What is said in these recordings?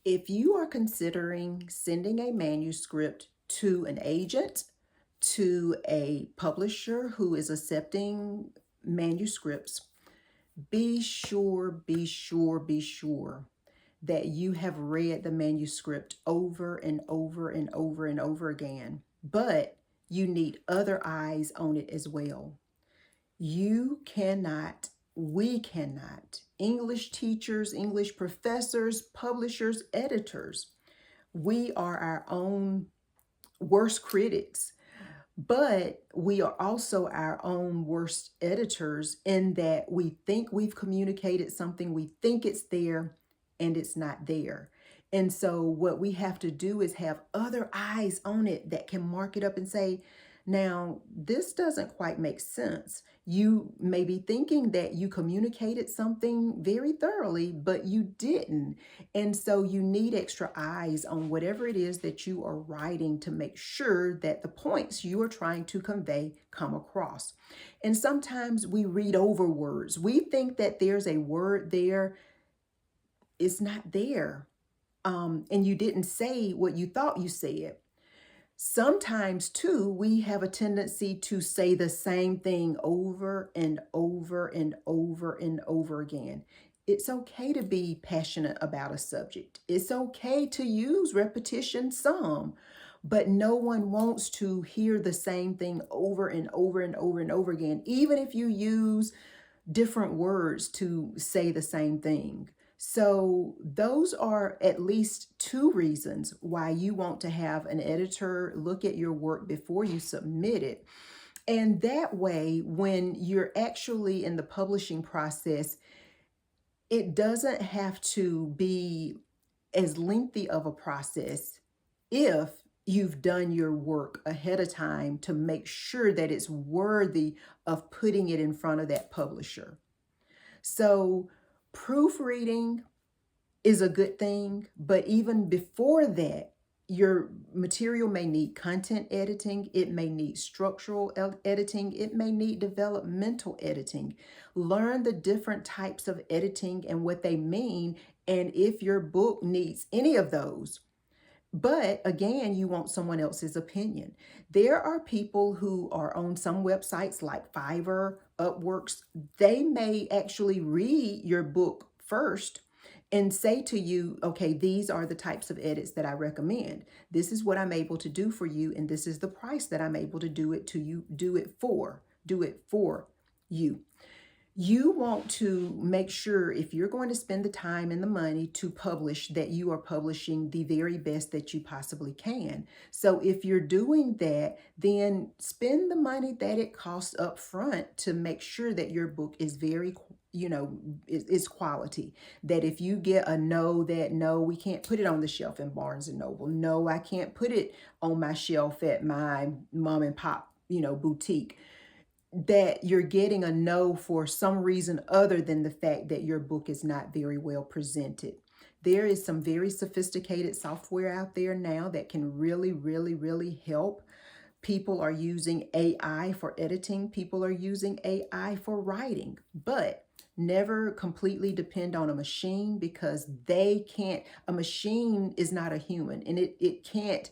If you are considering sending a manuscript to an agent, to a publisher who is accepting manuscripts, be sure that you have read the manuscript over and over and over and over again, but you need other eyes on it as well. You cannot, we cannot, English teachers, English professors, publishers, editors, we are our own worst critics, but we are also our own worst editors in that we think we've communicated something, we think it's there, and it's not there. And so, what we have to do is have other eyes on it that can mark it up and say, now, this doesn't quite make sense. You may be thinking that you communicated something very thoroughly, but you didn't. And so you need extra eyes on whatever it is that you are writing to make sure that the points you are trying to convey come across. And sometimes we read over words. We think that there's a word there. It's not there. And you didn't say what you thought you said. Sometimes, too, we have a tendency to say the same thing over and over and over and over again. It's okay to be passionate about a subject. It's okay to use repetition some, but no one wants to hear the same thing over and over and over and over again, even if you use different words to say the same thing. So those are at least two reasons why you want to have an editor look at your work before you submit it. And that way, when you're actually in the publishing process, it doesn't have to be as lengthy of a process if you've done your work ahead of time to make sure that it's worthy of putting it in front of that publisher. So proofreading is a good thing, but even before that, your material may need content editing, it may need structural editing, it may need developmental editing. Learn the different types of editing and what they mean, and if your book needs any of those. But again, you want someone else's opinion. There are people who are on some websites like Fiverr, Upworks. They may actually read your book first and say to you, okay, these are the types of edits that I recommend. This is what I'm able to do for you, and this is the price that I'm able to do it for you. You want to make sure if you're going to spend the time and the money to publish, that you are publishing the very best that you possibly can. So if you're doing that, then spend the money that it costs up front to make sure that your book is very, is quality. That if you get a no, that no, we can't put it on the shelf in Barnes and Noble. No, I can't put it on my shelf at my mom and pop, boutique, that you're getting a no for some reason other than the fact that your book is not very well presented. There is some very sophisticated software out there now that can really, really, really help. People are using AI for editing. People are using AI for writing, but never completely depend on a machine, because a machine is not a human, and it can't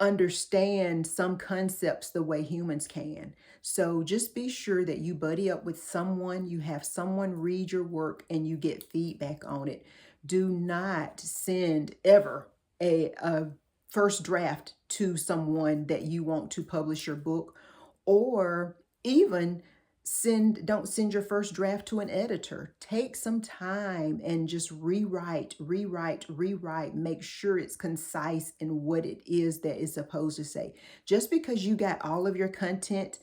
understand some concepts the way humans can. So just be sure that you buddy up with someone, you have someone read your work, and you get feedback on it. Do not send ever a first draft to someone that you want to publish your book, or even don't send your first draft to an editor. Take some time and just rewrite. Make sure it's concise in what it is that it's supposed to say. Just because you got all of your content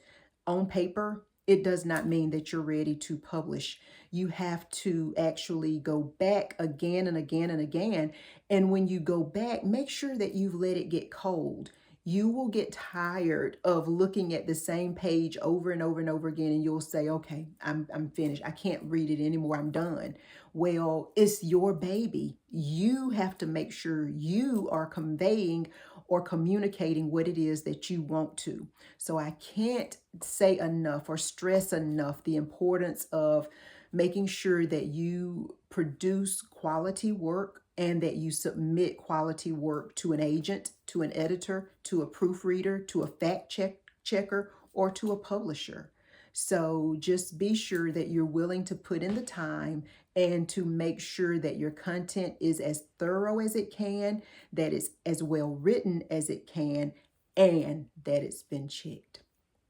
on paper, it does not mean that you're ready to publish. You have to actually go back again and again and again. And when you go back, make sure that you've let it get cold. You will get tired of looking at the same page over and over and over again, and you'll say, okay, I'm finished. I can't read it anymore. I'm done. Well, it's your baby. You have to make sure you are conveying or communicating what it is that you want to. So I can't say enough or stress enough the importance of making sure that you produce quality work and that you submit quality work to an agent, to an editor, to a proofreader, to a checker, or to a publisher. So just be sure that you're willing to put in the time and to make sure that your content is as thorough as it can, that it's as well written as it can, and that it's been checked.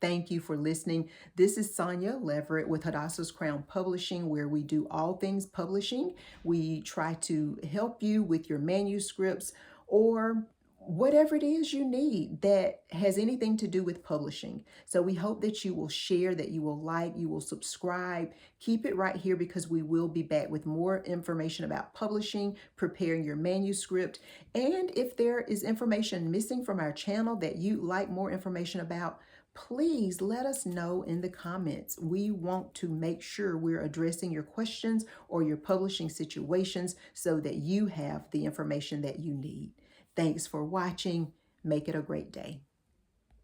Thank you for listening. This is Sonia Leverette with Hadassah's Crown Publishing, where we do all things publishing. We try to help you with your manuscripts or whatever it is you need that has anything to do with publishing. So we hope that you will share, that you will like, you will subscribe. Keep it right here because we will be back with more information about publishing, preparing your manuscript. And if there is information missing from our channel that you'd like more information about, please let us know in the comments. We want to make sure we're addressing your questions or your publishing situations so that you have the information that you need. Thanks for watching. Make it a great day.